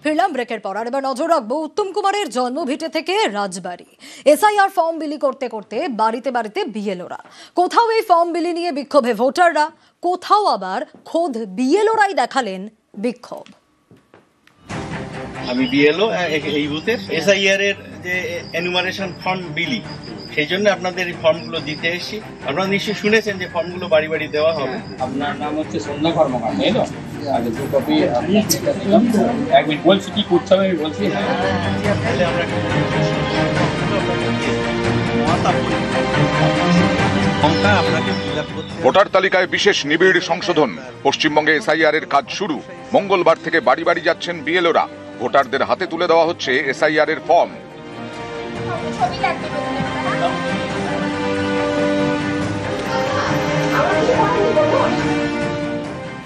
ফিরলাম ব্রেকের পর। আর এবার নজর রাখবো উত্তম কুমারের জন্মভিটে থেকে রাজবাড়ি। এসআইআর ফর্ম বিলি করতে করতে বাড়িতে বাড়িতে বিএলওরা। কোথাও এই ফর্ম বিলি নিয়ে বিক্ষোভে ভোটাররা, কোথাও আবার খোদ বিএলওরাই দেখালেন বিক্ষোভ। আমি বিএলও এই বুথের এসআইআর এর যে এনুমারেশন ফর্ম বিলি, সেই জন্য আপনাদের এই ফর্মগুলো দিতে এসেছি। আপনারা নিশ্চয়ই শুনেছেন যে ফর্মগুলো বাড়ি বাড়ি দেওয়া হবে। আপনার নাম হচ্ছে সন্ধ্যা কর্মকার, তাই তো? আর দু কপি আমি এক মিনিট বলছি কি করতে হবে, আমি বলছি। তাহলে আমরা ভোটার তালিকায় বিশেষ নিবিড় সংশোধন। পশ্চিমবঙ্গে এসআইআর এর কাজ শুরু। মঙ্গলবার থেকে বাড়ি বাড়ি যাচ্ছেন বিএলওরা। ভোটারদের হাতে তুলে দেওয়া হচ্ছে এসআইআর এর ফর্ম।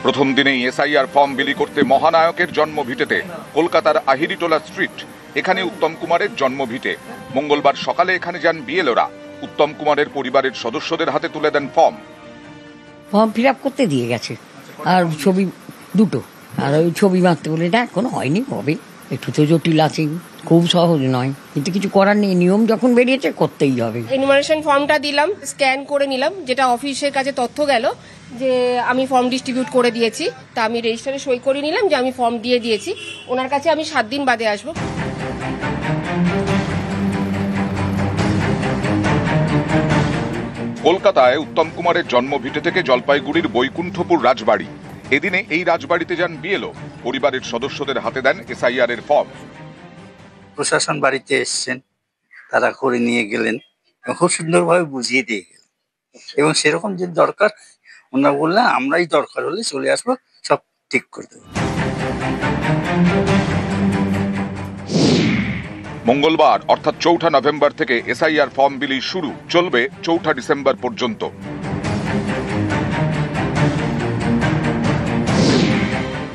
প্রথম দিনেই এসআইআর ফর্ম বিলি করতে মহানায়কের জন্মভিটেতে, কলকাতার আহিরিটোলা স্ট্রিট। এখানে উত্তম কুমারের জন্মভিটে। মঙ্গলবার সকালে এখানে যান বিএলওরা। উত্তম কুমারের পরিবারের সদস্যদের হাতে তুলে দেন ফর্ম। ফর্ম ফিল আপ করতে দিয়ে গেছে, আর ছবি দুটো, আর ওই ছবি মারতে বলে না, এখনো হয়নি, হবে। একটু তো জটিল আছে, খুব সহজ নয়, কিন্তু কিছু করার নেই, নিয়ম যখন বেরিয়েছে করতেই হবে। এনুমারেশন ফর্মটা দিলাম, স্ক্যান করে নিলাম, যেটা অফিসের কাছে তথ্য গেল যে আমি ফর্ম ডিস্ট্রিবিউট করে দিয়েছি। তা আমি রেজিস্টারে সই করে নিলাম যে আমি ফর্ম দিয়ে দিয়েছি। ওনার কাছে আমি 7 দিন বাদে আসবো। কলকাতায় উত্তম কুমারের জন্মভিটে থেকে জলপাইগুড়ির বৈকুণ্ঠপুর রাজবাড়ি। এদিনে এই রাজবাড়িতে যান বিএলও। পরিবারের সদস্যদের হাতে দেন এসআইআর এর ফর্ম। প্রশাসন বাড়িতে এসছেন, তারা করে নিয়ে গেলেন এবং খুব সুন্দরভাবে বুঝিয়ে দিয়ে গেলেন। এবং সেরকম যে দরকার ওনারা বললেন আমরাই দরকার হলে চলে আসবো, সব ঠিক করে দেবো। মঙ্গলবার অর্থাৎ 4 নভেম্বর থেকে এসআইআর ফর্ম বিলি শুরু, চলবে 4 ডিসেম্বর পর্যন্ত।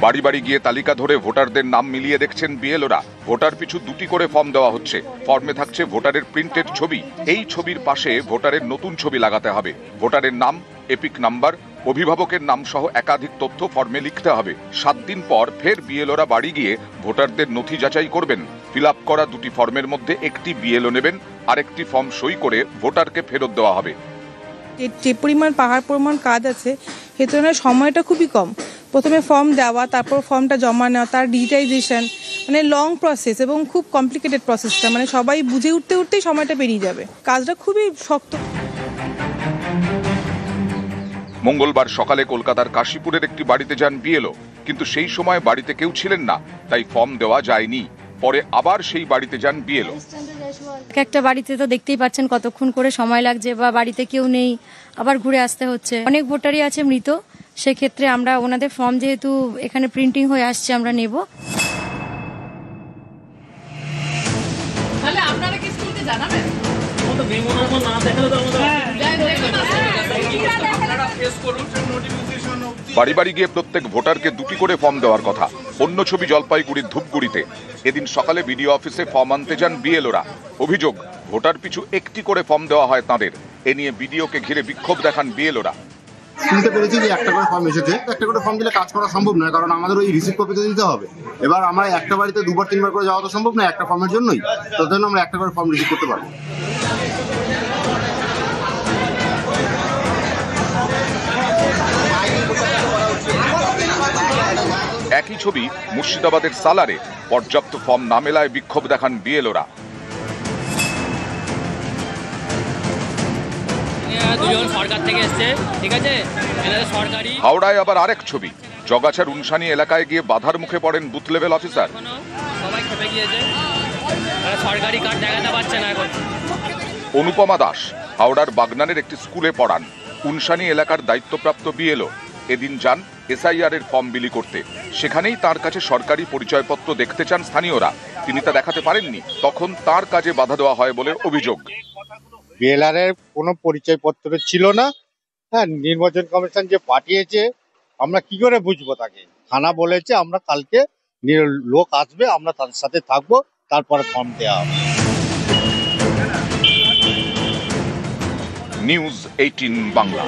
বাড়ি বাড়ি গিয়ে তালিকা ধরে ভোটারদের নাম মিলিয়ে দেখছেন বিএলওরা। ভোটার পিছু 2টি করে ফর্ম দেওয়া হচ্ছে। ফর্মে থাকছে ভোটারের প্রিন্টেড ছবি। এই ছবির পাশে ভোটারের নতুন ছবি লাগাতে হবে। ভোটারের নাম, এপিক নাম্বার, অভিভাবকের নাম সহ একাধিক তথ্য ফর্মে লিখতে হবে। 7 দিন পর ফের বিএলওরা বাড়ি গিয়ে ভোটারদের নথি যাচাই করবেন। ফিল আপ করা 2টি ফর্মের মধ্যে একটি বিএলও নেবেন, আরেকটি ফর্ম সই করে ভোটারকে ফেরত দেওয়া হবে। যে পরিমাণ পাহাড় পরিমাণ কাজ আছে, সে তুলনায় সময়টা খুবই কম। প্রথমে ফর্ম দেওয়া, তারপর ফর্মটা জমা নেওয়া, তার ডিজিটাইজেশন, মানে লং প্রসেস এবং খুব কমপ্লিকেটেড প্রসেসটা, মানে সবাই বুঝে উঠতেই সময়টা পেরিয়ে যাবে। কাজটা খুবই শক্ত। মঙ্গলবার সকালে কলকাতার কাশীপুরের একটি বাড়িতে যান বিএলও, কিন্তু সেই সময় বাড়িতে কেউ ছিলেন না, তাই ফর্ম দেওয়া যায়নি। পরে আবার সেই বাড়িতে যান বিএলও। একটা বাড়িতে তো দেখতেই পাচ্ছেন কতক্ষণ করে সময় লাগছে, বা বাড়িতে কেউ নেই, আবার ঘুরে আসতে হচ্ছে। অনেক ভোটারই আছে মৃত, সেক্ষেত্রে আমরা ওনাদের ফর্ম যেহেতু এখানে প্রিন্টিং হয়ে আসছে আমরা নেব। বাড়ি বাড়ি গিয়ে প্রত্যেক ভোটারকে 2টি করে ফর্ম দেওয়ার কথা। অন্য ছবি জলপাইগুড়ির ধূপগুড়িতে। এদিন সকালে বিডিও অফিসে ফর্ম আনতে যান বিএলওরা। অভিযোগ, ভোটার পিছু 1টি করে ফর্ম দেওয়া হয় তাঁদের। এ নিয়ে বিডিওকে ঘিরে বিক্ষোভ দেখান বিএলওরা। শুনতে পেরেছি যে একটা করে ফর্ম এসেছে, একটা করে ফর্ম দিলে কাজ করা সম্ভব নয়, কারণ আমাদের ওই রিসিভ কপিতে দিতে হবে। এবার আমরা একটা বাড়িতে 2-3বার করে যাওয়া তো সম্ভব নয় একটা ফর্মের জন্যই, তার জন্য আমরা একটা করে ফর্ম রিসিভ করতে পারবো। একই ছবি মুর্শিদাবাদের সালারে। পর্যাপ্ত ফর্ম না মেলায় বিক্ষোভ দেখান বিএলওরা। হাওড়ায় আবার আরেক ছবি। জগাছার উনসানি এলাকায় গিয়ে বাধার মুখে পড়েন booth level officer. Anupama Das হাওড়ার বাগনানের একটি স্কুলে পড়ান। উনসানি এলাকার দায়িত্বপ্রাপ্ত বিএলও। এদিন যান এসআইআর এর ফর্ম বিলি করতে। সেখানেই তার কাছে সরকারি পরিচয়পত্র দেখতে চান স্থানীয়রা। তিনি তা দেখাতে পারেননি, তখন তার কাজে বাধা দেওয়া হয় বলে অভিযোগ। বিএলআর এর কোনো পরিচয়পত্র ছিল না। হ্যাঁ, নির্বাচন কমিশন যে পাঠিয়েছে আমরা কি করে বুঝবো তাকে? থানা বলেছে আমরা কালকে লোক আসবে, আমরা তাদের সাথে থাকবো, তারপরে ফর্ম দেওয়া হবে। নিউজ 18 বাংলা।